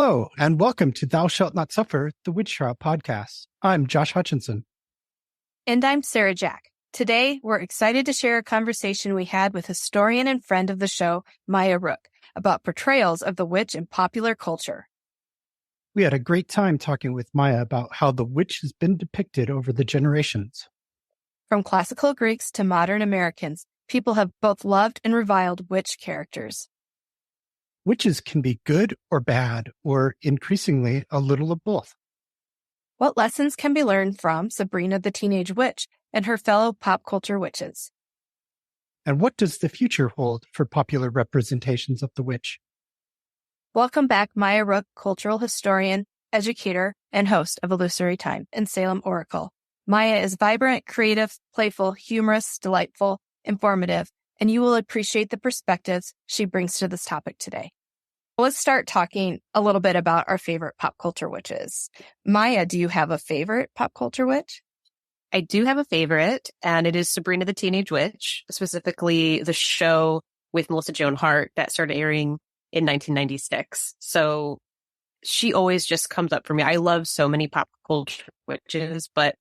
Hello, and welcome to Thou Shalt Not Suffer, the Witch Trial podcast. I'm Josh Hutchinson. And I'm Sarah Jack. Today, we're excited to share a conversation we had with historian and friend of the show, Maya Rook, about portrayals of the witch in popular culture. We had a great time talking with Maya about how the witch has been depicted over the generations. From classical Greeks to modern Americans, people have both loved and reviled witch characters. Witches can be good or bad, or increasingly a little of both. What lessons can be learned from Sabrina the Teenage Witch and her fellow pop culture witches? And what does the future hold for popular representations of the witch? Welcome back, Maya Rook, cultural historian, educator, and host of Illusory Time and Salem Oracle. Maya is vibrant, creative, playful, humorous, delightful, informative, and you will appreciate the perspectives she brings to this topic today. Let's start talking a little bit about our favorite pop culture witches. Maya, do you have a favorite pop culture witch? I do have a favorite, and it is Sabrina the Teenage Witch, specifically the show with Melissa Joan Hart that started airing in 1996. So she always just comes up for me. I love so many pop culture witches, but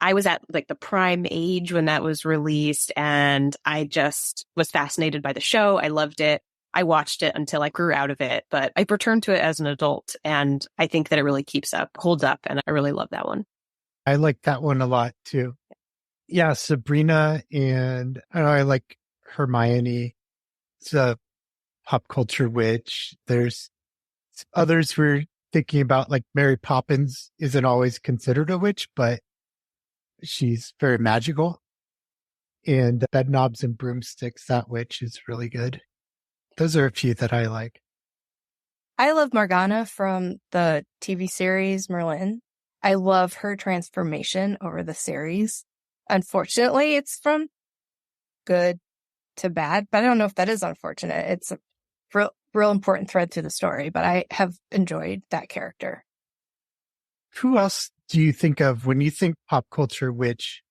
I was at like the prime age when that was released, and I just was fascinated by the show. I loved it. I watched it until I grew out of it, but I returned to it as an adult, and I think that it really holds up, and I really love that one. I like that one a lot too. Yeah, Sabrina, and I like Hermione. It's a pop culture witch. There's others we're thinking about, like Mary Poppins isn't always considered a witch, but she's very magical. And Bedknobs and Broomsticks, that witch is really good. Those are a few that I like. I love Morgana from the TV series Merlin. I love her transformation over the series. Unfortunately, it's from good to bad, but I don't know if that is unfortunate. It's a real important thread to the story, but I have enjoyed that character. Who else do you think of when you think pop culture witch?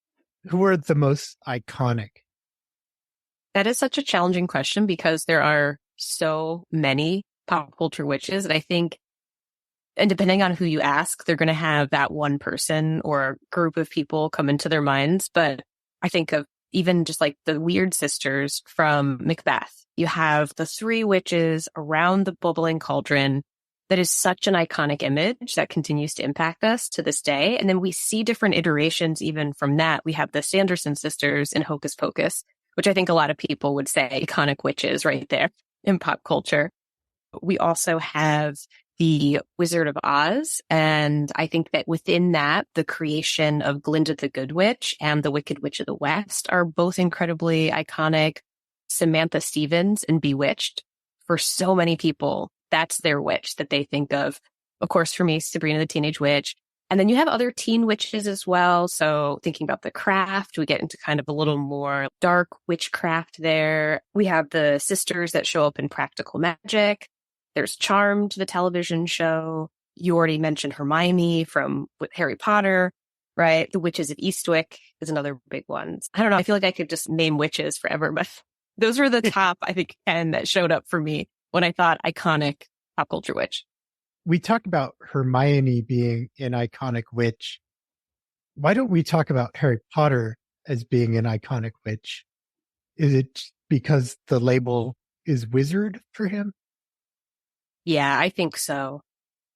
Who are the most iconic? That is such a challenging question because there are so many pop culture witches. And I think, and depending on who you ask, they're going to have that one person or group of people come into their minds. But I think of even just like the Weird Sisters from Macbeth. You have the three witches around the bubbling cauldron. That is such an iconic image that continues to impact us to this day. And then we see different iterations even from that. We have the Sanderson sisters in Hocus Pocus, which I think a lot of people would say iconic witches right there in pop culture. We also have the Wizard of Oz. And I think that within that, the creation of Glinda the Good Witch and the Wicked Witch of the West are both incredibly iconic. Samantha Stevens in Bewitched, for so many people, that's their witch that they think of. Of course, for me, Sabrina the Teenage Witch. And then you have other teen witches as well. So thinking about The Craft, we get into kind of a little more dark witchcraft there. We have the sisters that show up in Practical Magic. There's Charmed, the television show. You already mentioned Hermione from Harry Potter, right? The Witches of Eastwick is another big one. I don't know. I feel like I could just name witches forever, but those were the top, I think, 10 that showed up for me when I thought iconic pop culture witch. We talk about Hermione being an iconic witch. Why don't we talk about Harry Potter as being an iconic witch? Is it because the label is wizard for him? Yeah, I think so.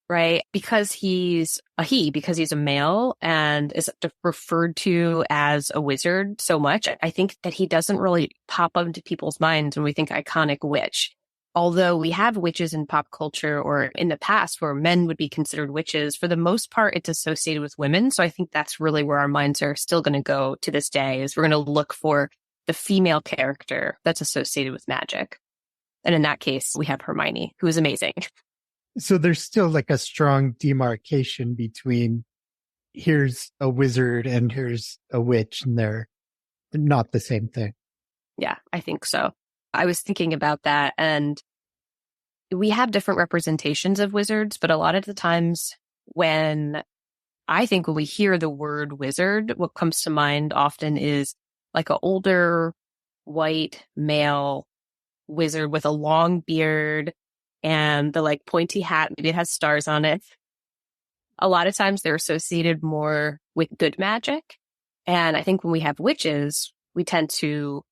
Right? Because he's a male and is referred to as a wizard so much, I think that he doesn't really pop up into people's minds when we think iconic witch. Although we have witches in pop culture or in the past where men would be considered witches, for the most part, it's associated with women. So I think that's really where our minds are still going to go to this day, is we're going to look for the female character that's associated with magic. And in that case, we have Hermione, who is amazing. So there's still like a strong demarcation between here's a wizard and here's a witch, and they're not the same thing. Yeah, I think so. I was thinking about that, and we have different representations of wizards, but a lot of the times when we hear the word wizard, what comes to mind often is like an older white male wizard with a long beard and the like pointy hat, maybe it has stars on it. A lot of times they're associated more with good magic. And I think when we have witches, we tend to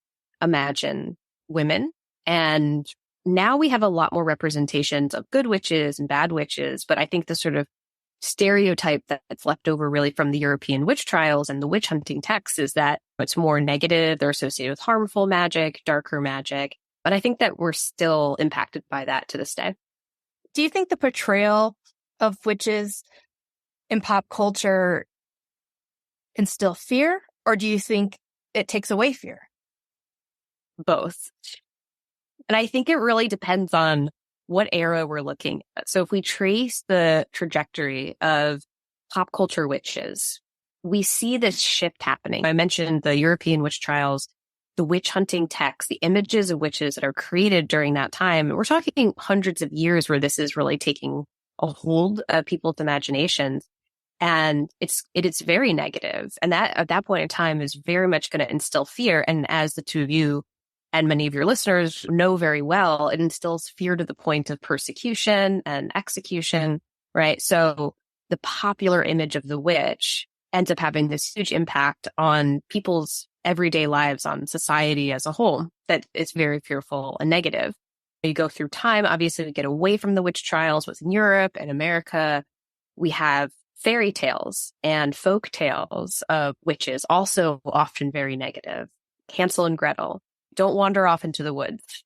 imagine women. And now we have a lot more representations of good witches and bad witches. But I think the sort of stereotype that's left over really from the European witch trials and the witch hunting texts is that it's more negative. They're associated with harmful magic, darker magic. But I think that we're still impacted by that to this day. Do you think the portrayal of witches in pop culture instill fear, or do you think it takes away fear? Both. And I think it really depends on what era we're looking at. So if we trace the trajectory of pop culture witches, we see this shift happening. I mentioned the European witch trials, the witch hunting texts, the images of witches that are created during that time. We're talking hundreds of years where this is really taking a hold of people's imaginations. And it is very negative. And that at that point in time is very much going to instill fear. And as the two of you and many of your listeners know very well, it instills fear to the point of persecution and execution, right? So the popular image of the witch ends up having this huge impact on people's everyday lives, on society as a whole, that it's very fearful and negative. You go through time, obviously we get away from the witch trials within Europe and America. We have fairy tales and folk tales of witches, also often very negative. Hansel and Gretel. Don't wander off into the woods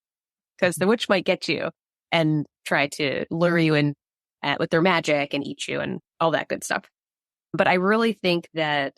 because the witch might get you and try to lure you in with their magic and eat you and all that good stuff. But I really think that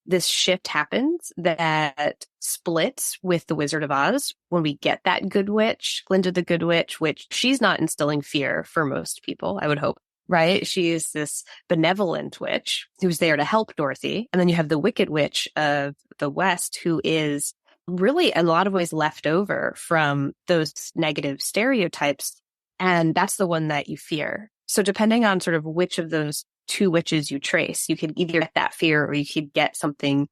this shift happens that splits with the Wizard of Oz when we get that good witch, Glinda the Good Witch, which she's not instilling fear for most people, I would hope, right? She is this benevolent witch who's there to help Dorothy. And then you have the Wicked Witch of the West, who is really in a lot of ways left over from those negative stereotypes. And that's the one that you fear. So depending on sort of which of those two witches you trace, you could either get that fear or you could get something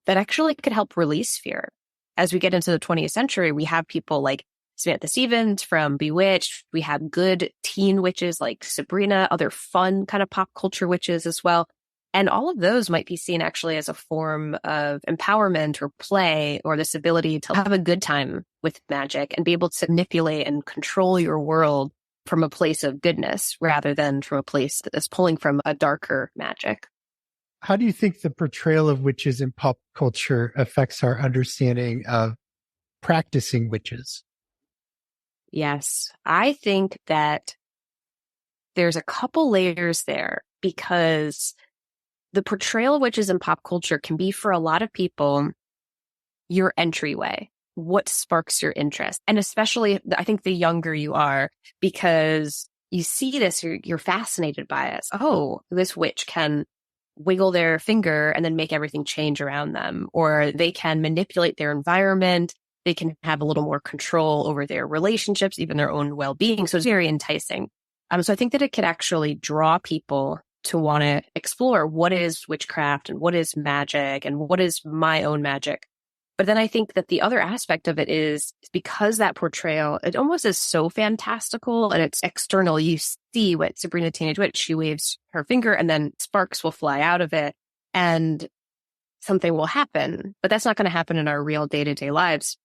that actually could help release fear. As we get into the 20th century, we have people like Samantha Stevens from Bewitched. We have good teen witches like Sabrina, other fun kind of pop culture witches as well. And all of those might be seen actually as a form of empowerment or play, or this ability to have a good time with magic and be able to manipulate and control your world from a place of goodness rather than from a place that is pulling from a darker magic. How do you think the portrayal of witches in pop culture affects our understanding of practicing witches? Yes, I think that there's a couple layers there, because the portrayal of witches in pop culture can be, for a lot of people, your entryway, what sparks your interest. And especially, I think the younger you are, because you see this, you're fascinated by it. Oh, this witch can wiggle their finger and then make everything change around them, or they can manipulate their environment. They can have a little more control over their relationships, even their own well-being. So it's very enticing. So I think that it could actually draw people to want to explore what is witchcraft and what is magic and what is my own magic. But then I think that the other aspect of it is because that portrayal, it almost is so fantastical and it's external. You see what Sabrina Teenage Witch, she waves her finger and then sparks will fly out of it and something will happen. But that's not going to happen in our real day-to-day lives.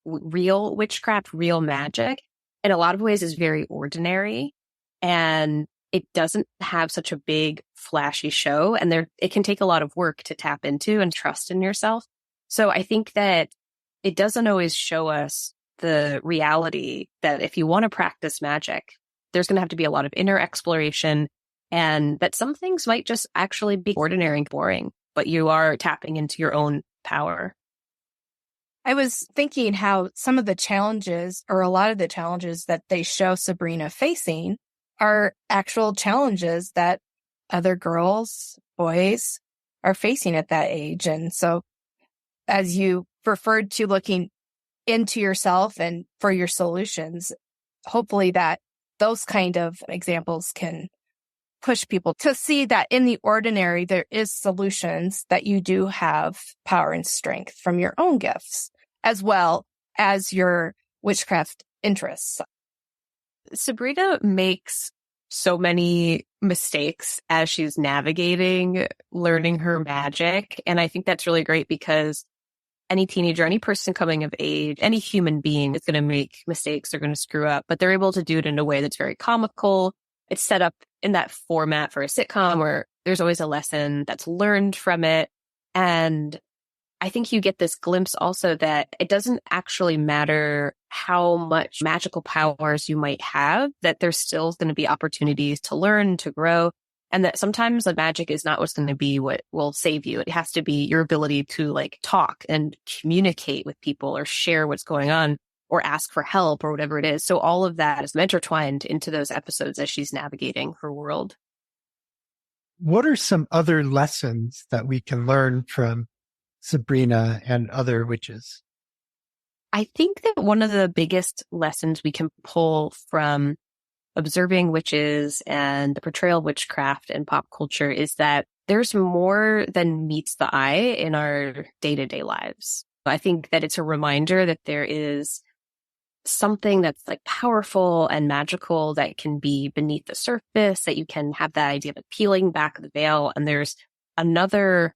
Real witchcraft, real magic, in a lot of ways is very ordinary, and it doesn't have such a big flashy show, and it can take a lot of work to tap into and trust in yourself. So I think that it doesn't always show us the reality that if you want to practice magic, there's going to have to be a lot of inner exploration, and that some things might just actually be ordinary and boring, but you are tapping into your own power. I was thinking how some of the challenges, or a lot of the challenges that they show Sabrina facing, are actual challenges that other girls, boys are facing at that age. And so as you referred to looking into yourself and for your solutions, hopefully that those kind of examples can push people to see that in the ordinary, there is solutions, that you do have power and strength from your own gifts, as well as your witchcraft interests. Sabrina makes so many mistakes as she's navigating learning her magic. And I think that's really great because any teenager, any person coming of age, any human being is going to make mistakes. They're going to screw up, but they're able to do it in a way that's very comical. It's set up in that format for a sitcom where there's always a lesson that's learned from it. And I think you get this glimpse also that it doesn't actually matter how much magical powers you might have, that there's still going to be opportunities to learn, to grow. And that sometimes the magic is not what's going to be what will save you. It has to be your ability to like talk and communicate with people or share what's going on or ask for help or whatever it is. So all of that is intertwined into those episodes as she's navigating her world. What are some other lessons that we can learn from Sabrina and other witches? I think that one of the biggest lessons we can pull from observing witches and the portrayal of witchcraft in pop culture is that there's more than meets the eye in our day-to-day lives. I think that it's a reminder that there is something that's like powerful and magical that can be beneath the surface, that you can have that idea of peeling back the veil. And there's another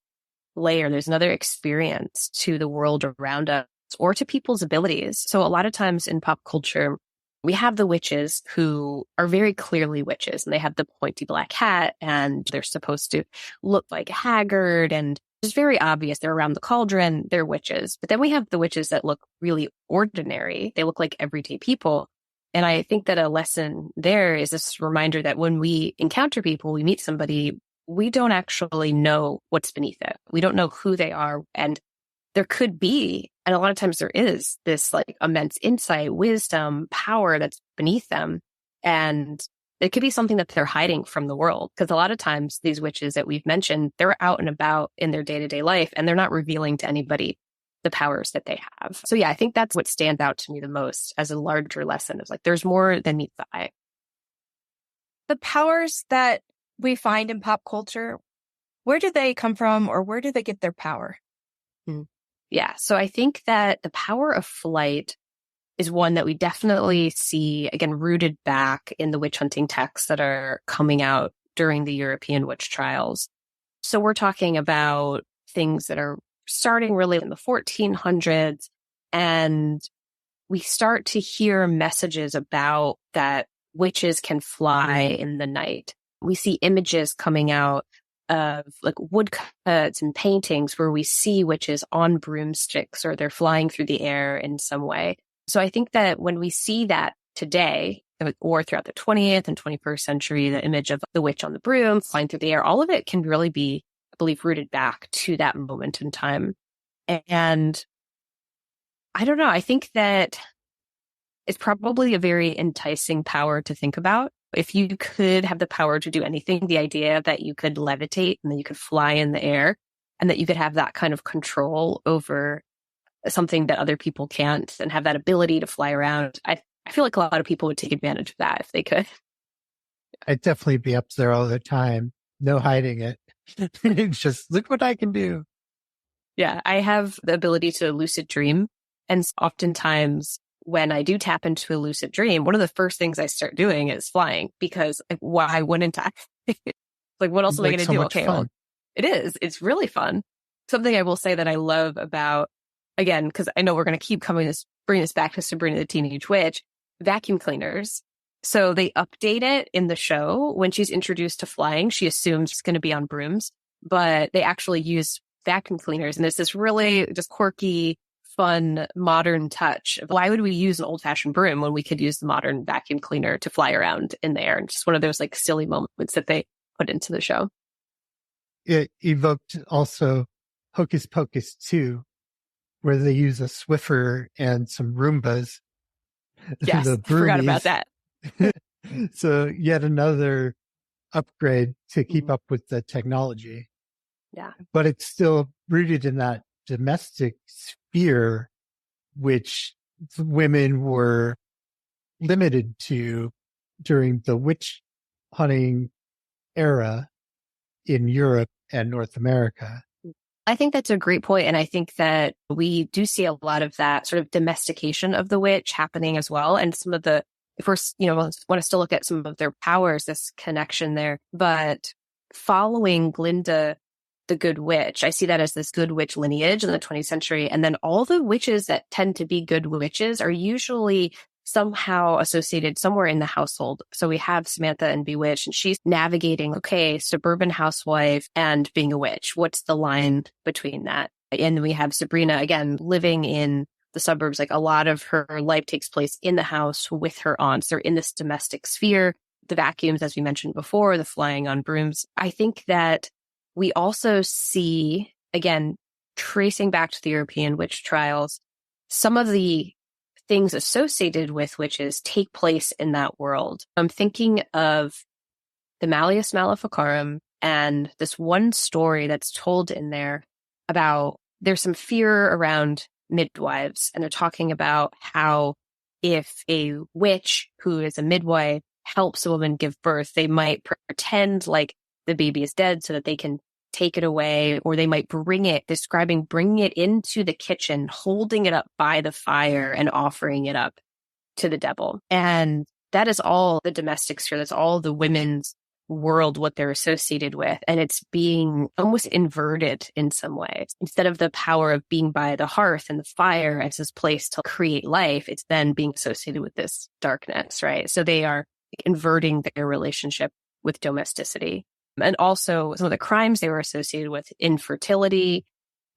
layer, there's another experience to the world around us or to people's abilities. So a lot of times in pop culture, we have the witches who are very clearly witches and they have the pointy black hat and they're supposed to look like haggard and it's very obvious they're around the cauldron, they're witches. But then we have the witches that look really ordinary. They look like everyday people. And I think that a lesson there is this reminder that when we encounter people, we meet somebody, we don't actually know what's beneath it. We don't know who they are. And there could be, and a lot of times there is this like immense insight, wisdom, power that's beneath them. And it could be something that they're hiding from the world. Because a lot of times these witches that we've mentioned, they're out and about in their day-to-day life and they're not revealing to anybody the powers that they have. So yeah, I think that's what stands out to me the most as a larger lesson is like, there's more than meets the eye. The powers that we find in pop culture, where do they come from or where do they get their power? Yeah. So I think that the power of flight is one that we definitely see, again, rooted back in the witch hunting texts that are coming out during the European witch trials. So we're talking about things that are starting really in the 1400s, and we start to hear messages about that witches can fly in the night. We see images coming out of like woodcuts and paintings where we see witches on broomsticks or they're flying through the air in some way. So I think that when we see that today or throughout the 20th and 21st century, the image of the witch on the broom flying through the air, all of it can really be, I believe, rooted back to that moment in time. And I don't know, I think that it's probably a very enticing power to think about. If you could have the power to do anything, the idea that you could levitate and then you could fly in the air and that you could have that kind of control over something that other people can't and have that ability to fly around. I feel like a lot of people would take advantage of that if they could. I'd definitely be up there all the time. No hiding it. It's just, look what I can do. Yeah, I have the ability to lucid dream. And oftentimes when I do tap into a lucid dream, one of the first things I start doing is flying because like, why wouldn't I? Like, what else am I going to do? Okay, well, it is. It's really fun. Something I will say that I love about, again, because I know we're going to keep bring this back to Sabrina the Teenage Witch, vacuum cleaners. So they update it in the show. When she's introduced to flying, she assumes she's going to be on brooms, but they actually use vacuum cleaners. And it's this really just quirky, fun, modern touch. Why would we use an old-fashioned broom when we could use the modern vacuum cleaner to fly around in the air? And just one of those like silly moments that they put into the show. It evoked also Hocus Pocus 2, where they use a Swiffer and some Roombas. Yes, I forgot about that. So yet another upgrade to keep up with the technology. Yeah. But it's still rooted in that domestic sphere, which women were limited to during the witch hunting era in Europe and North America. I think that's a great point. And I think that we do see a lot of that sort of domestication of the witch happening as well. And some of the if we're, want to still look at some of their powers, this connection there. But following Glinda, the Good Witch, I see that as this good witch lineage in the 20th century. And then all the witches that tend to be good witches are usually somehow associated somewhere in the household. So we have Samantha and Bewitched, and she's navigating, okay, suburban housewife and being a witch. What's the line between that? And then we have Sabrina, again, living in the suburbs. Like, a lot of her life takes place in the house with her aunts. They're in this domestic sphere. The vacuums, as we mentioned before, the flying on brooms. I think that we also see, again, tracing back to the European witch trials, some of the things associated with witches take place in that world. I'm thinking of the Malleus Maleficarum and this one story that's told in there about there's some fear around midwives, and they're talking about how if a witch who is a midwife helps a woman give birth, they might pretend like the baby is dead so that they can take it away, or they might bringing it into the kitchen, holding it up by the fire and offering it up to the devil. And that is all the domestic sphere. That's all the women's world, what they're associated with. And it's being almost inverted in some ways. Instead of the power of being by the hearth and the fire as this place to create life, it's then being associated with this darkness, right? So they are inverting their relationship with domesticity. And also some of the crimes they were associated with: infertility,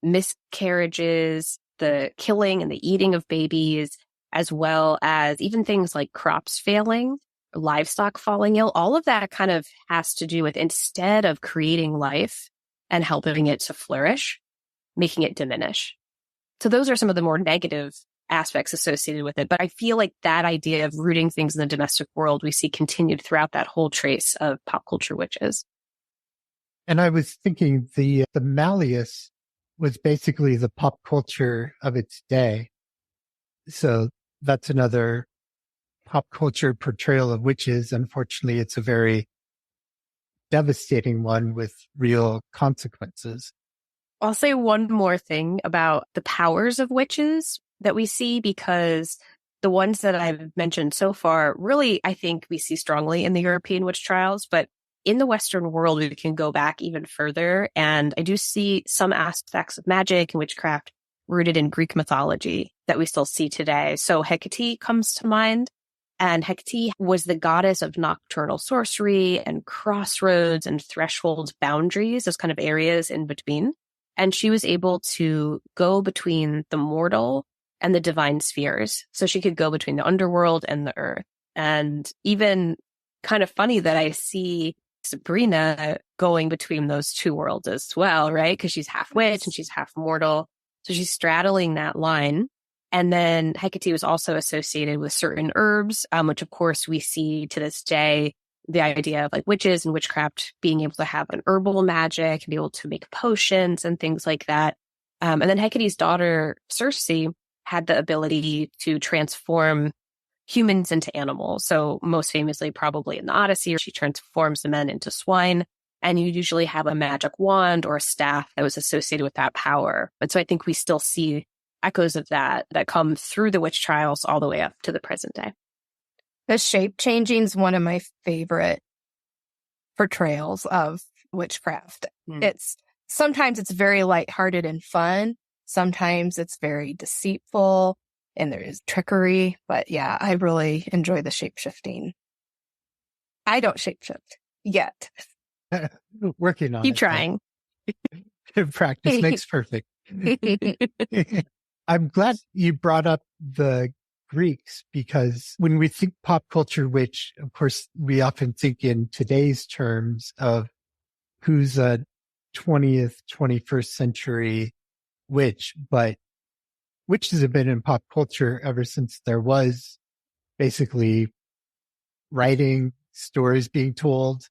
miscarriages, the killing and the eating of babies, as well as even things like crops failing, livestock falling ill. All of that kind of has to do with, instead of creating life and helping it to flourish, making it diminish. So those are some of the more negative aspects associated with it. But I feel like that idea of rooting things in the domestic world we see continued throughout that whole trace of pop culture witches. And I was thinking the Malleus was basically the pop culture of its day. So that's another pop culture portrayal of witches. Unfortunately, it's a very devastating one with real consequences. I'll say one more thing about the powers of witches that we see, because the ones that I've mentioned so far, really, I think we see strongly in the European witch trials, but in the Western world, we can go back even further. And I do see some aspects of magic and witchcraft rooted in Greek mythology that we still see today. So Hecate comes to mind. And Hecate was the goddess of nocturnal sorcery and crossroads and thresholds, boundaries, those kind of areas in between. And she was able to go between the mortal and the divine spheres. So she could go between the underworld and the earth. And even kind of funny that I see Sabrina going between those two worlds as well, right? Because she's half witch and she's half mortal. So she's straddling that line. And then Hecate was also associated with certain herbs, which of course we see to this day, the idea of like witches and witchcraft being able to have an herbal magic and be able to make potions and things like that. And then Hecate's daughter, Circe, had the ability to transform humans into animals. So most famously, probably in the Odyssey, she transforms the men into swine. And you usually have a magic wand or a staff that was associated with that power. And so I think we still see echoes of that come through the witch trials all the way up to the present day. The shape changing is one of my favorite portrayals of witchcraft. Sometimes it's very lighthearted and fun. Sometimes it's very deceitful and there is trickery. But yeah, I really enjoy the shape shifting. I don't shapeshift yet. Working on Keep it. trying. Practice makes perfect. I'm glad you brought up the Greeks, because when we think pop culture witch, of course, we often think in today's terms of who's a 20th, 21st century witch, but witches have been in pop culture ever since there was basically writing, stories being told.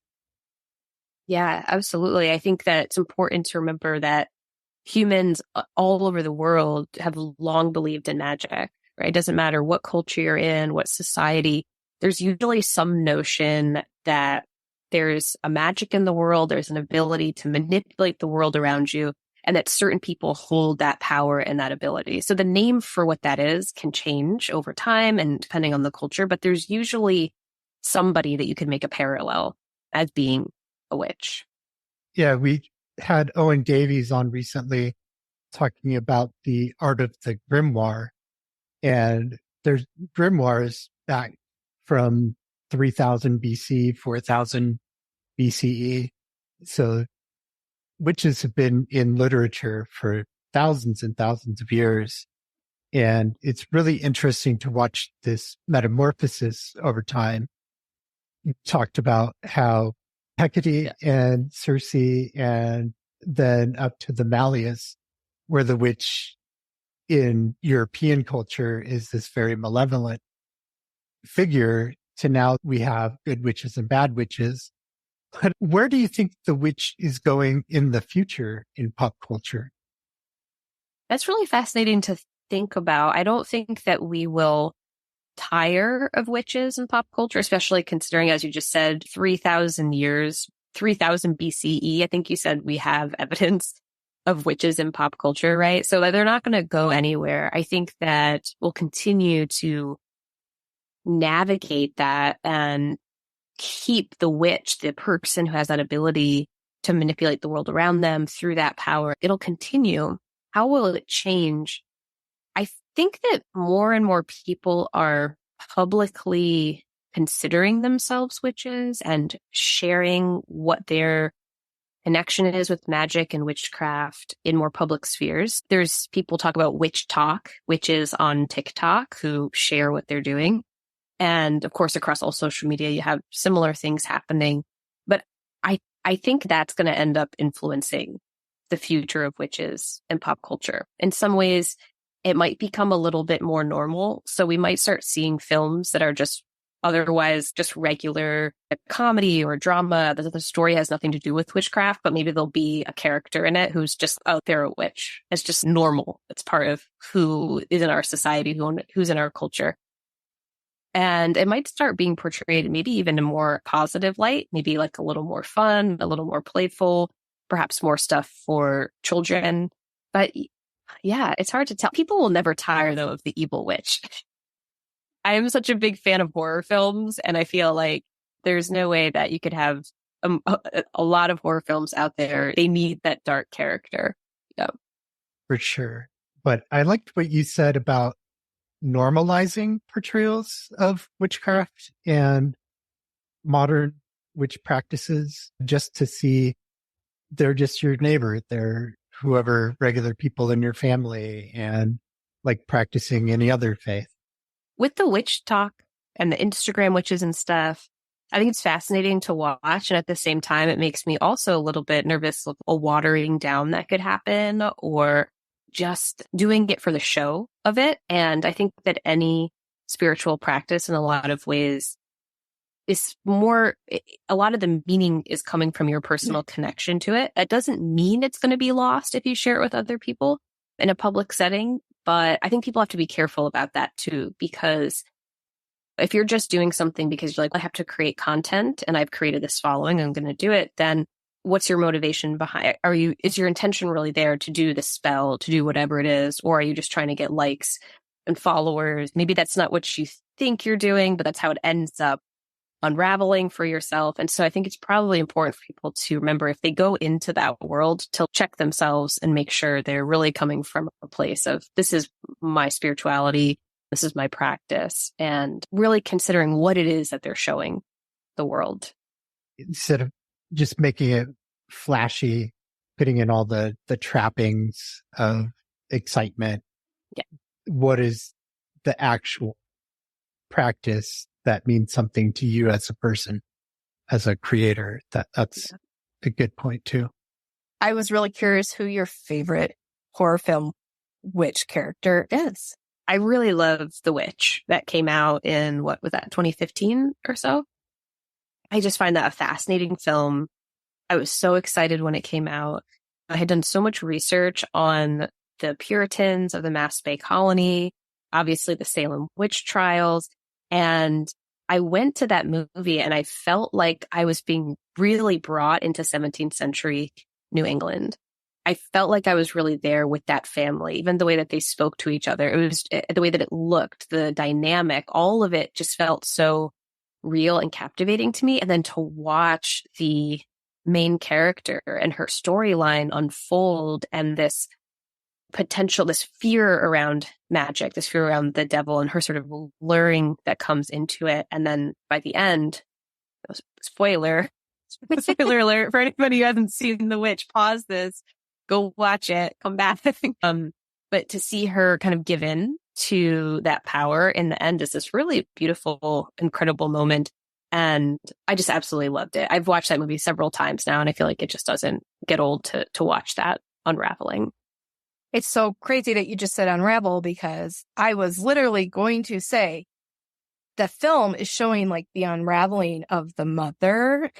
Yeah, absolutely. I think that it's important to remember that humans all over the world have long believed in magic, right? It doesn't matter what culture you're in, what society, there's usually some notion that there's a magic in the world, there's an ability to manipulate the world around you. and that certain people hold that power and that ability. So the name for what that is can change over time and depending on the culture, but there's usually somebody that you can make a parallel as being a witch. Yeah, we had Owen Davies on recently talking about the art of the grimoire. And there's grimoires back from 3000 BC, 4000 BCE. So witches have been in literature for thousands and thousands of years. And it's really interesting to watch this metamorphosis over time. You talked about how Hecate and Circe and then up to the Malleus, where the witch in European culture is this very malevolent figure, to now we have good witches and bad witches. But where do you think the witch is going in the future in pop culture? That's really fascinating to think about. I don't think that we will tire of witches in pop culture, especially considering, as you just said, 3,000 years, 3000 BCE. I think you said we have evidence of witches in pop culture, right? So they're not going to go anywhere. I think that we'll continue to navigate that and keep the witch, the person who has that ability to manipulate the world around them through that power. It'll continue. How will it change? I think that more and more people are publicly considering themselves witches and sharing what their connection is with magic and witchcraft in more public spheres. There's people talk about witch talk, witches on TikTok who share what they're doing. And of course, across all social media, you have similar things happening. But I think that's going to end up influencing the future of witches and pop culture. In some ways, it might become a little bit more normal. So we might start seeing films that are just otherwise just regular comedy or drama. The story has nothing to do with witchcraft, but maybe there'll be a character in it who's just out there a witch. It's just normal. It's part of who is in our society, who's in our culture. And it might start being portrayed maybe even in a more positive light, maybe like a little more fun, a little more playful, perhaps more stuff for children. But yeah, it's hard to tell. People will never tire, though, of the evil witch. I am such a big fan of horror films, and I feel like there's no way that you could have a lot of horror films out there. They need that dark character. Yeah. For sure. But I liked what you said about normalizing portrayals of witchcraft and modern witch practices, just to see they're just your neighbor. They're whoever regular people in your family, and like practicing any other faith. With the witch talk and the Instagram witches and stuff, I think it's fascinating to watch. And at the same time, it makes me also a little bit nervous of a watering down that could happen, or just doing it for the show of it. And I think that any spiritual practice in a lot of ways is more, a lot of the meaning is coming from your personal connection to it. It doesn't mean it's going to be lost if you share it with other people in a public setting. But I think people have to be careful about that too, because if you're just doing something because you're like, I have to create content and I've created this following, I'm going to do it, then what's your motivation behind it? Is your intention really there to do the spell, to do whatever it is? Or are you just trying to get likes and followers? Maybe that's not what you think you're doing, but that's how it ends up unraveling for yourself. And so I think it's probably important for people to remember, if they go into that world, to check themselves and make sure they're really coming from a place of, this is my spirituality, this is my practice, and really considering what it is that they're showing the world. Instead of just making it flashy, putting in all the trappings of excitement. Yeah. What is the actual practice that means something to you as a person, as a creator? That's a good point too. I was really curious who your favorite horror film witch character is. I really love The Witch that came out in, what was that, 2015 or so? I just find that a fascinating film. I was so excited when it came out. I had done so much research on the Puritans of the Mass Bay Colony, obviously the Salem witch trials. And I went to that movie and I felt like I was being really brought into 17th century New England. I felt like I was really there with that family, even the way that they spoke to each other. It was the way that it looked, the dynamic, all of it just felt so real and captivating to me. And then to watch the main character and her storyline unfold and this potential, this fear around magic, this fear around the devil and her sort of luring that comes into it. And then by the end, spoiler alert for anybody who hasn't seen The Witch, pause this, go watch it, come back. But to see her kind of give in to that power in the end is this really beautiful, incredible moment. And I just absolutely loved it. I've watched that movie several times now, and I feel like it just doesn't get old to watch that unraveling. It's so crazy that you just said unravel, because I was literally going to say the film is showing like the unraveling of the mother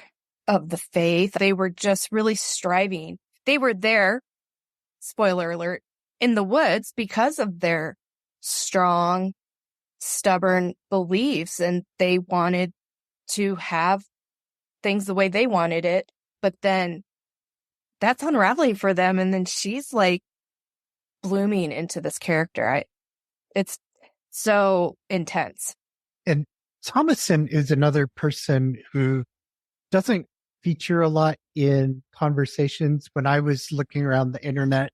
of the faith. They were just really striving. They were there, spoiler alert, in the woods because of their strong, stubborn beliefs, and they wanted to have things the way they wanted it. But then that's unraveling for them, and then she's like blooming into this character. It's so intense. And Thomason is another person who doesn't feature a lot in conversations. When I was looking around the internet,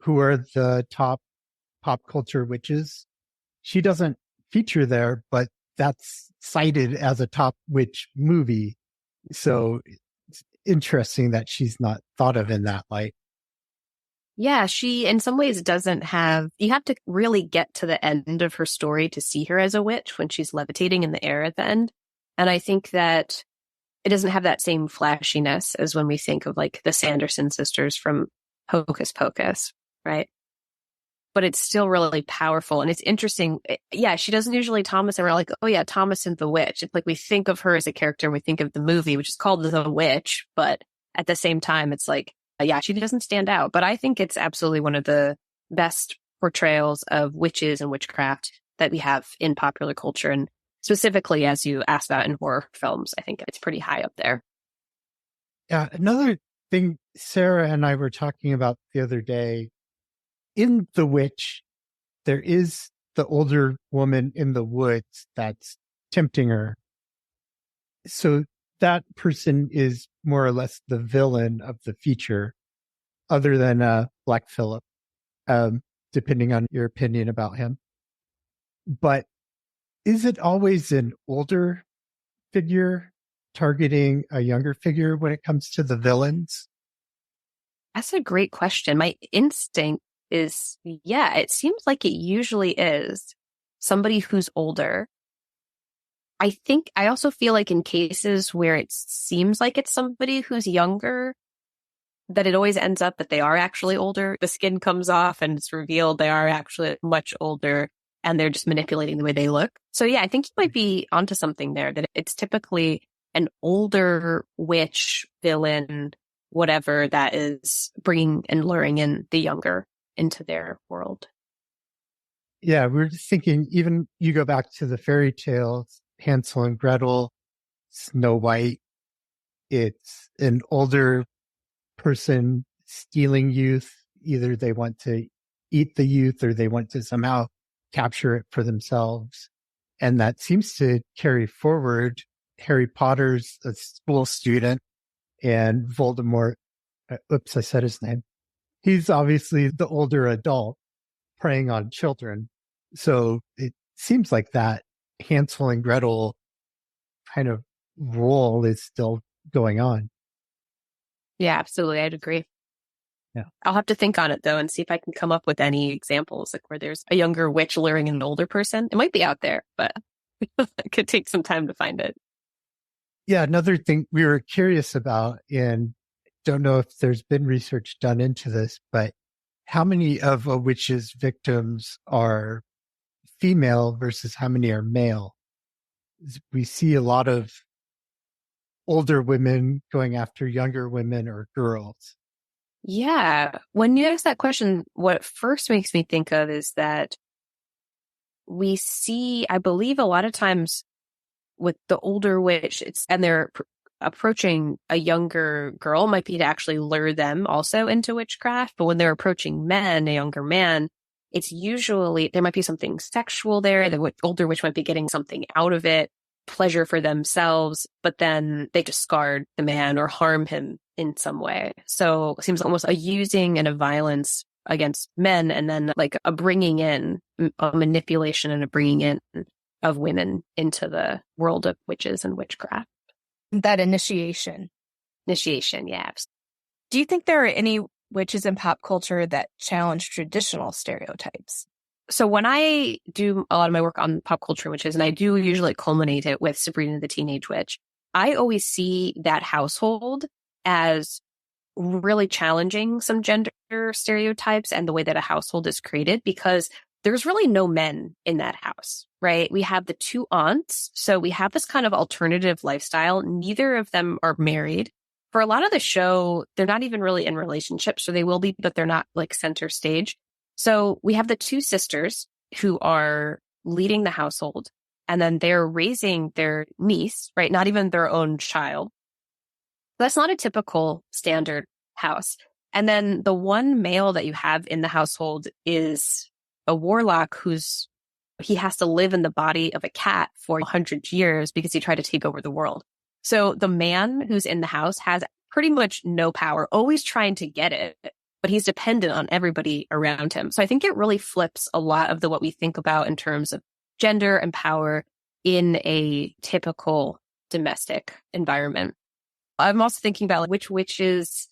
who are the top pop culture witches, she doesn't feature there, but that's cited as a top witch movie. So it's interesting that she's not thought of in that light. Yeah, she in some ways doesn't have, you have to really get to the end of her story to see her as a witch when she's levitating in the air at the end. And I think that it doesn't have that same flashiness as when we think of like the Sanderson sisters from Hocus Pocus, right? But it's still really powerful. And it's interesting. Yeah, she doesn't usually Thomas, and we're like, oh yeah, Thomason the Witch. It's like we think of her as a character and we think of the movie, which is called The Witch. But at the same time, it's like, yeah, she doesn't stand out. But I think it's absolutely one of the best portrayals of witches and witchcraft that we have in popular culture. And specifically, as you asked about in horror films, I think it's pretty high up there. Yeah. Another thing Sarah and I were talking about the other day, in The Witch, there is the older woman in the woods that's tempting her. So that person is more or less the villain of the feature, other than Black Phillip, depending on your opinion about him. But is it always an older figure targeting a younger figure when it comes to the villains? That's a great question. My instinct is, yeah, it seems like it usually is somebody who's older. I also feel like in cases where it seems like it's somebody who's younger, that it always ends up that they are actually older. The skin comes off and it's revealed they are actually much older and they're just manipulating the way they look. So yeah, I think you might be onto something there, that it's typically an older witch, villain, whatever, that is bringing and luring in the younger into their world. Yeah, we're just thinking, even you go back to the fairy tales, Hansel and Gretel, Snow White, it's an older person stealing youth. Either they want to eat the youth or they want to somehow capture it for themselves. And that seems to carry forward. Harry Potter's a school student, and Voldemort, oops, I said his name. He's obviously the older adult preying on children. So it seems like that Hansel and Gretel kind of role is still going on. Yeah, absolutely. I'd agree. Yeah. I'll have to think on it though and see if I can come up with any examples like where there's a younger witch luring an older person. It might be out there, but it could take some time to find it. Yeah, another thing we were curious about, and don't know if there's been research done into this, but how many of a witch's victims are female versus how many are male? We see a lot of older women going after younger women or girls. Yeah. When you ask that question, what first makes me think of is that we see, I believe a lot of times with the older witch, and they're approaching a younger girl might be to actually lure them also into witchcraft. But when they're approaching men, a younger man, it's usually there might be something sexual there. The older witch might be getting something out of it, pleasure for themselves, but then they discard the man or harm him in some way. So it seems almost a using and a violence against men, and then like a bringing in, a manipulation and a bringing in of women into the world of witches and witchcraft. That initiation. Initiation, yeah. Do you think there are any witches in pop culture that challenge traditional stereotypes? So when I do a lot of my work on pop culture witches, and I do usually culminate it with Sabrina the Teenage Witch, I always see that household as really challenging some gender stereotypes and the way that a household is created, because there's really no men in that house, right? We have the two aunts. So we have this kind of alternative lifestyle. Neither of them are married. For a lot of the show, they're not even really in relationships, or they will be, but they're not like center stage. So we have the two sisters who are leading the household, and then they're raising their niece, right? Not even their own child. That's not a typical standard house. And then the one male that you have in the household is a warlock he has to live in the body of a cat for 100 years because he tried to take over the world. So the man who's in the house has pretty much no power, always trying to get it, but he's dependent on everybody around him. So I think it really flips a lot of what we think about in terms of gender and power in a typical domestic environment. I'm also thinking about which witches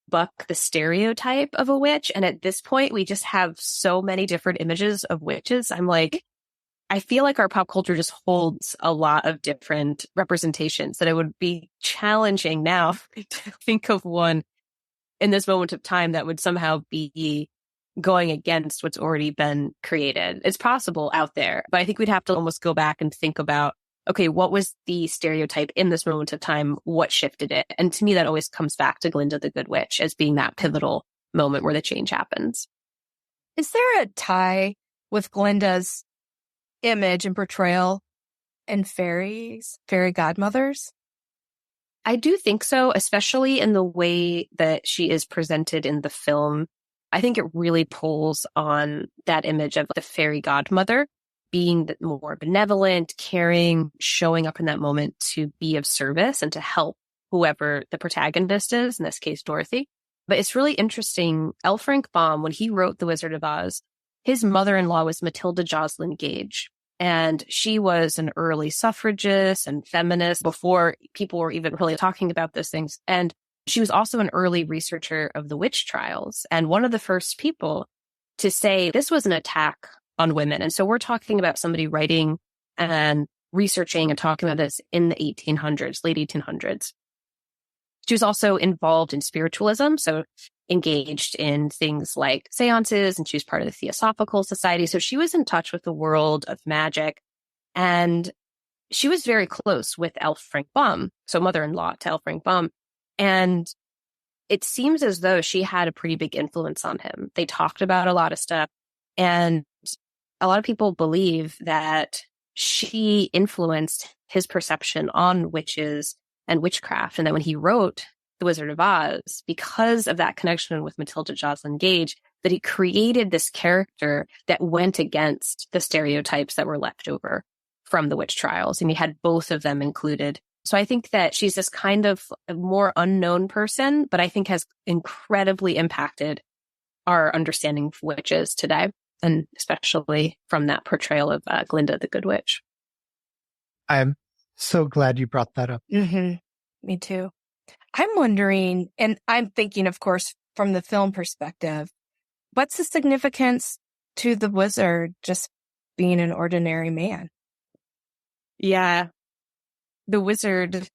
buck the stereotype of a witch. And at this point, we just have so many different images of witches. I'm like, I feel like our pop culture just holds a lot of different representations that it would be challenging now to think of one in this moment of time that would somehow be going against what's already been created. It's possible out there, but I think we'd have to almost go back and think about, okay, what was the stereotype in this moment of time? What shifted it? And to me, that always comes back to Glinda the Good Witch as being that pivotal moment where the change happens. Is there a tie with Glinda's image and portrayal and fairy godmothers? I do think so, especially in the way that she is presented in the film. I think it really pulls on that image of the fairy godmother being more benevolent, caring, showing up in that moment to be of service and to help whoever the protagonist is, in this case, Dorothy. But it's really interesting. L. Frank Baum, when he wrote The Wizard of Oz, his mother-in-law was Matilda Joslyn Gage. And she was an early suffragist and feminist before people were even really talking about those things. And she was also an early researcher of the witch trials, and one of the first people to say this was an attack on women. And so we're talking about somebody writing and researching and talking about this in the 1800s, late 1800s. She was also involved in spiritualism, so engaged in things like seances, and she was part of the Theosophical Society. So she was in touch with the world of magic, and she was very close with L. Frank Baum, so mother-in-law to L. Frank Baum. And it seems as though she had a pretty big influence on him. They talked about a lot of stuff, and a lot of people believe that she influenced his perception on witches and witchcraft. And that when he wrote The Wizard of Oz, because of that connection with Matilda Joslyn Gage, that he created this character that went against the stereotypes that were left over from the witch trials. And he had both of them included. So I think that she's this kind of a more unknown person, but I think has incredibly impacted our understanding of witches today, and especially from that portrayal of Glinda the Good Witch. I'm so glad you brought that up. Mm-hmm. Me too. I'm wondering, and I'm thinking, of course, from the film perspective, what's the significance to the wizard just being an ordinary man? Yeah. The wizard,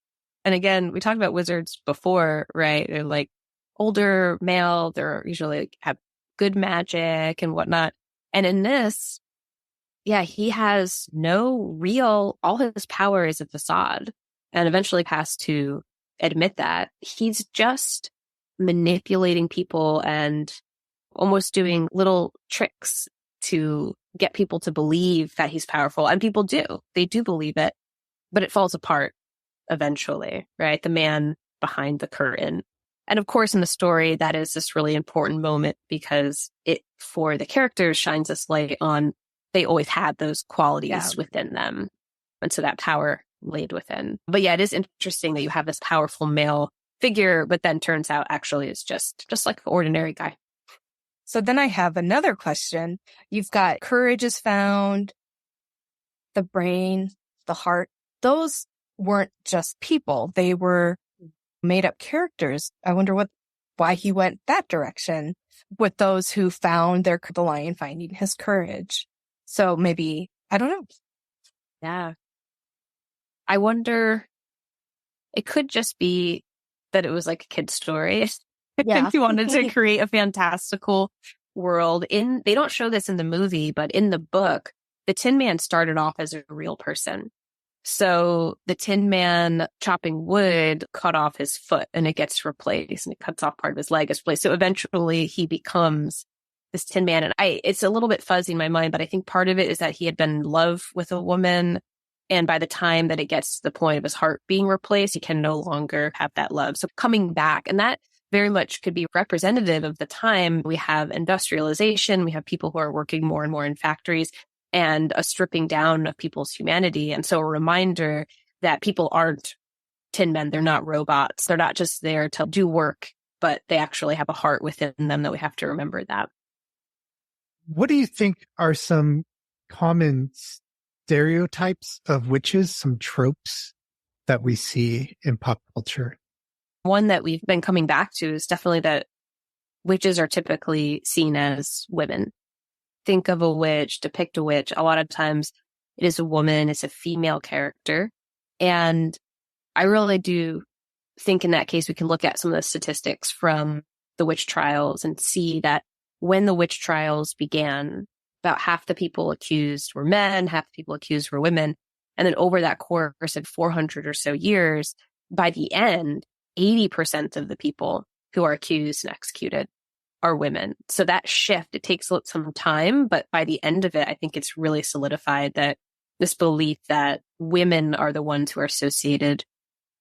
and again, we talked about wizards before, right? They're like older male, they're usually have good magic and whatnot. And in this, yeah, he has all his power is a facade, and eventually has to admit that. He's just manipulating people and almost doing little tricks to get people to believe that he's powerful. And people do. They do believe it, but it falls apart eventually, right? The man behind the curtain. And of course, in the story, that is this really important moment because it, for the characters, shines this light on they always had those qualities within them. And so that power laid within. But yeah, it is interesting that you have this powerful male figure, but then turns out actually is just like an ordinary guy. So then I have another question. You've got courage is found, the brain, the heart. Those weren't just people. They were made up characters. I wonder why he went that direction with those who found the lion finding his courage. So maybe, I don't know. Yeah. I wonder, it could just be that it was like a kid's story. Yeah. If you wanted to create a fantastical world. They don't show this in the movie, but in the book, the Tin Man started off as a real person. So the Tin Man chopping wood cut off his foot and it gets replaced, and it cuts off part of his leg is replaced. So eventually he becomes this Tin Man. And it's a little bit fuzzy in my mind, but I think part of it is that he had been in love with a woman. And by the time that it gets to the point of his heart being replaced, he can no longer have that love. So coming back, and that very much could be representative of the time. We have industrialization. We have people who are working more and more in factories, and a stripping down of people's humanity. And so a reminder that people aren't tin men. They're not robots. They're not just there to do work, but they actually have a heart within them, that we have to remember that. What do you think are some common stereotypes of witches, some tropes that we see in pop culture? One that we've been coming back to is definitely that witches are typically seen as women. Think of a witch, depict a witch. A lot of times it is a woman, it's a female character. And I really do think in that case, we can look at some of the statistics from the witch trials and see that when the witch trials began, about half the people accused were men, half the people accused were women. And then over that course of 400 or so years, by the end, 80% of the people who are accused and executed are women. So that shift, it takes some time, but by the end of it, I think it's really solidified that this belief that women are the ones who are associated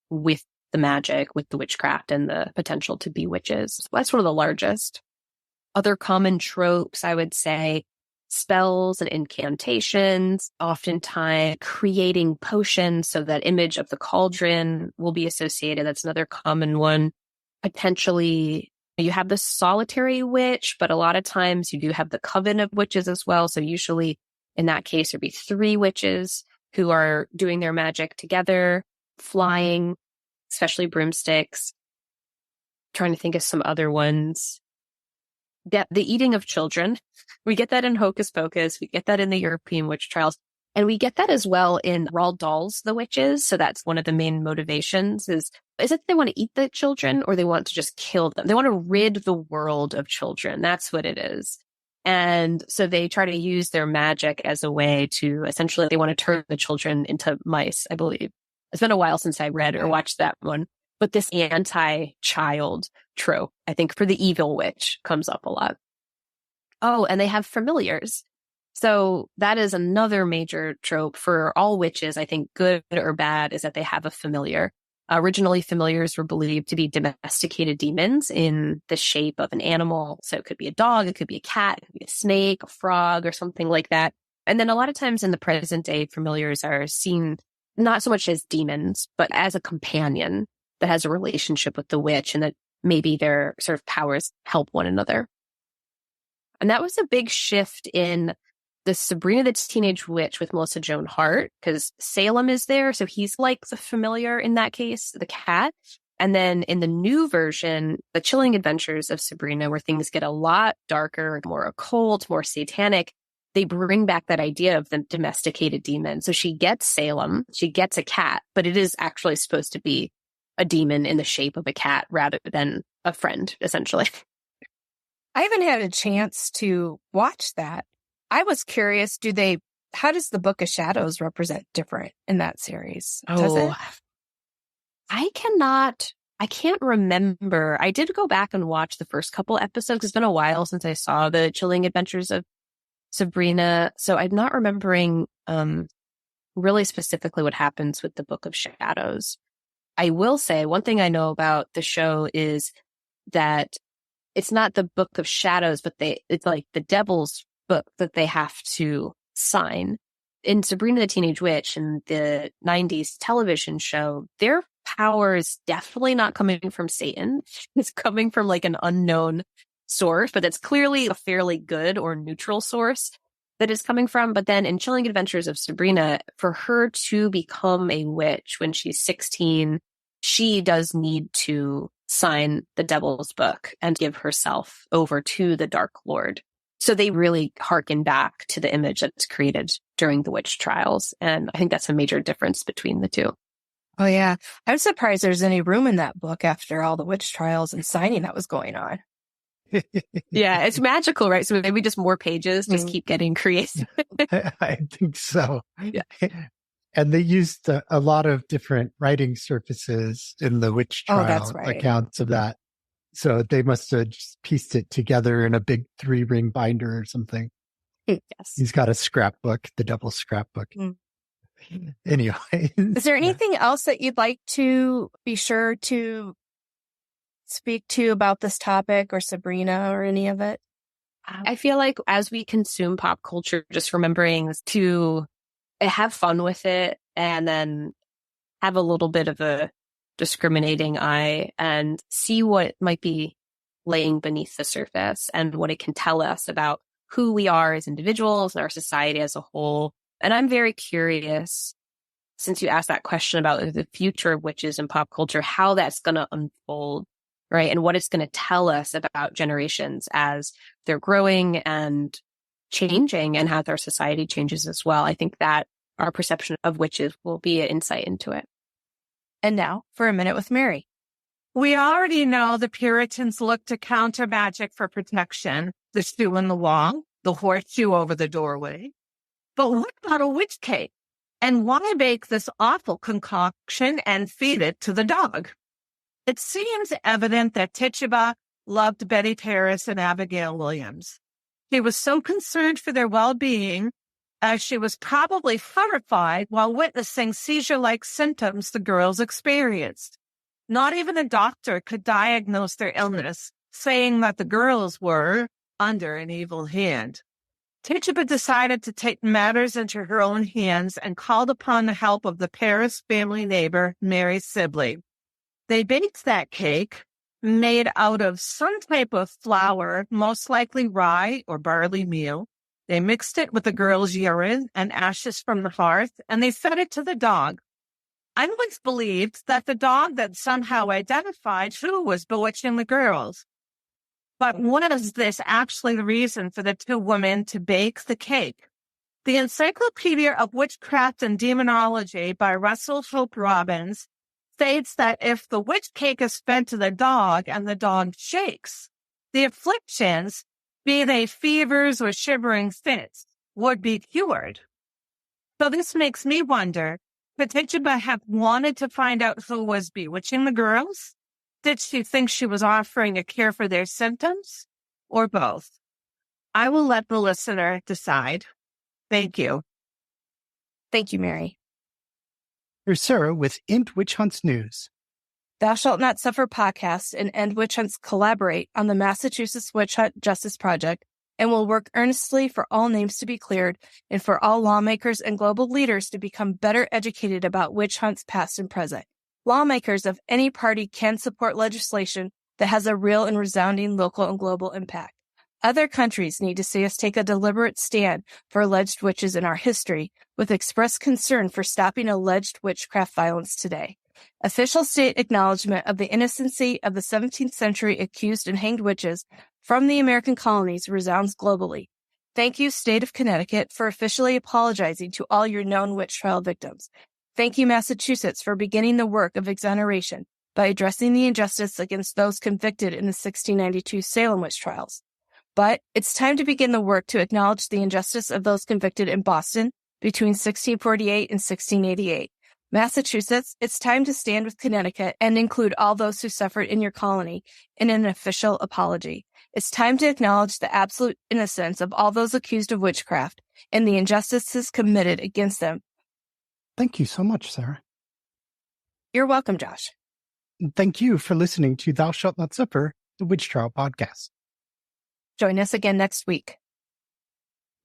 with the magic, with the witchcraft, and the potential to be witches. That's one of the largest. Other common tropes, I would say, spells and incantations, oftentimes creating potions. So that image of the cauldron will be associated. That's another common one. Potentially, you have the solitary witch, but a lot of times you do have the coven of witches as well. So usually in that case, there'd be 3 witches who are doing their magic together, flying, especially broomsticks. Trying to think of some other ones. The eating of children. We get that in Hocus Pocus. We get that in the European witch trials. And we get that as well in Roald Dahl's The Witches. So that's one of the main motivations is it they want to eat the children or they want to just kill them? They want to rid the world of children. That's what it is. And so they try to use their magic as a way to essentially, they want to turn the children into mice, I believe. It's been a while since I read or watched that one. But this anti-child trope, I think, for the evil witch comes up a lot. Oh, and they have familiars. So that is another major trope for all witches, I think, good or bad, is that they have a familiar. Originally, familiars were believed to be domesticated demons in the shape of an animal. So it could be a dog, it could be a cat, it could be a snake, a frog, or something like that. And then a lot of times in the present day, familiars are seen not so much as demons, but as a companion that has a relationship with the witch, and that maybe their sort of powers help one another. And that was a big shift in the Sabrina the Teenage Witch with Melissa Joan Hart, because Salem is there. So he's like the familiar in that case, the cat. And then in the new version, The Chilling Adventures of Sabrina, where things get a lot darker, more occult, more satanic, they bring back that idea of the domesticated demon. So she gets Salem, she gets a cat, but it is actually supposed to be a demon in the shape of a cat rather than a friend, essentially. I haven't had a chance to watch that. I was curious, how does the Book of Shadows represent different in that series? Does it? I can't remember. I did go back and watch the first couple episodes. It's been a while since I saw The Chilling Adventures of Sabrina. So I'm not remembering really specifically what happens with the Book of Shadows. I will say one thing I know about the show is that it's not the Book of Shadows, but it's like the devil's book that they have to sign. In Sabrina the Teenage Witch and the 90s television show, their power is definitely not coming from Satan. It's coming from like an unknown source, but it's clearly a fairly good or neutral source that is coming from. But then in Chilling Adventures of Sabrina, for her to become a witch when she's 16, she does need to sign the devil's book and give herself over to the Dark Lord. So they really harken back to the image that's created during the witch trials. And I think that's a major difference between the two. Oh, yeah. I'm surprised there's any room in that book after all the witch trials and signing that was going on. Yeah, it's magical, right? So maybe just more pages, just keep getting creative. I think so. Yeah. And they used a lot of different writing surfaces in the witch trial accounts of that. So they must have just pieced it together in a big 3-ring binder or something. Yes. He's got a scrapbook, the devil's scrapbook. Anyway. Is there anything else that you'd like to be sure to speak to about this topic or Sabrina or any of it? I feel like as we consume pop culture, just remembering to have fun with it and then have a little bit of a discriminating eye and see what might be laying beneath the surface and what it can tell us about who we are as individuals and our society as a whole. And I'm very curious, since you asked that question about the future of witches in pop culture, how that's going to unfold, right? And what it's going to tell us about generations as they're growing and changing and how their society changes as well. I think that our perception of witches will be an insight into it. And now for a minute with Mary. We already know the Puritans looked to counter magic for protection, the shoe in the wall, the horseshoe over the doorway. But what about a witch cake? And why bake this awful concoction and feed it to the dog? It seems evident that Tituba loved Betty Paris and Abigail Williams. She was so concerned for their well-being as she was probably horrified while witnessing seizure-like symptoms the girls experienced. Not even a doctor could diagnose their illness, saying that the girls were under an evil hand. Tituba decided to take matters into her own hands and called upon the help of the Paris family neighbor, Mary Sibley. They baked that cake, made out of some type of flour, most likely rye or barley meal. They mixed it with the girls' urine and ashes from the hearth, and they fed it to the dog. I once believed that the dog that somehow identified who was bewitching the girls. But was this actually the reason for the two women to bake the cake? The Encyclopedia of Witchcraft and Demonology by Russell Hope Robbins states that if the witch cake is fed to the dog and the dog shakes, the afflictions, be they fevers or shivering fits, would be cured. So this makes me wonder, could Tituba have wanted to find out who was bewitching the girls? Did she think she was offering a cure for their symptoms? Or both? I will let the listener decide. Thank you. Thank you, Mary. Here's Sarah with End Witch Hunts News. Thou Shalt Not Suffer podcast and End Witch Hunts collaborate on the Massachusetts Witch Hunt Justice Project and will work earnestly for all names to be cleared and for all lawmakers and global leaders to become better educated about witch hunts past and present. Lawmakers of any party can support legislation that has a real and resounding local and global impact. Other countries need to see us take a deliberate stand for alleged witches in our history, with express concern for stopping alleged witchcraft violence today. Official state acknowledgement of the innocency of the 17th century accused and hanged witches from the American colonies resounds globally. Thank you, State of Connecticut, for officially apologizing to all your known witch trial victims. Thank you, Massachusetts, for beginning the work of exoneration by addressing the injustice against those convicted in the 1692 Salem witch trials. But it's time to begin the work to acknowledge the injustice of those convicted in Boston between 1648 and 1688. Massachusetts, it's time to stand with Connecticut and include all those who suffered in your colony in an official apology. It's time to acknowledge the absolute innocence of all those accused of witchcraft and the injustices committed against them. Thank you so much, Sarah. You're welcome, Josh. And thank you for listening to Thou Shalt Not Suffer, the Witch Trial podcast. Join us again next week.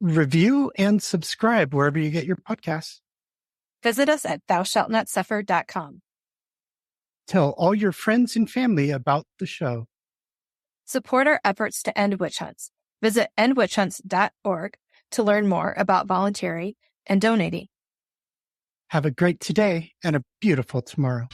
Review and subscribe wherever you get your podcasts. Visit us at thoushallnotsuffer.com. Tell all your friends and family about the show. Support our efforts to end witch hunts. Visit endwitchhunts.org to learn more about volunteering and donating. Have a great today and a beautiful tomorrow.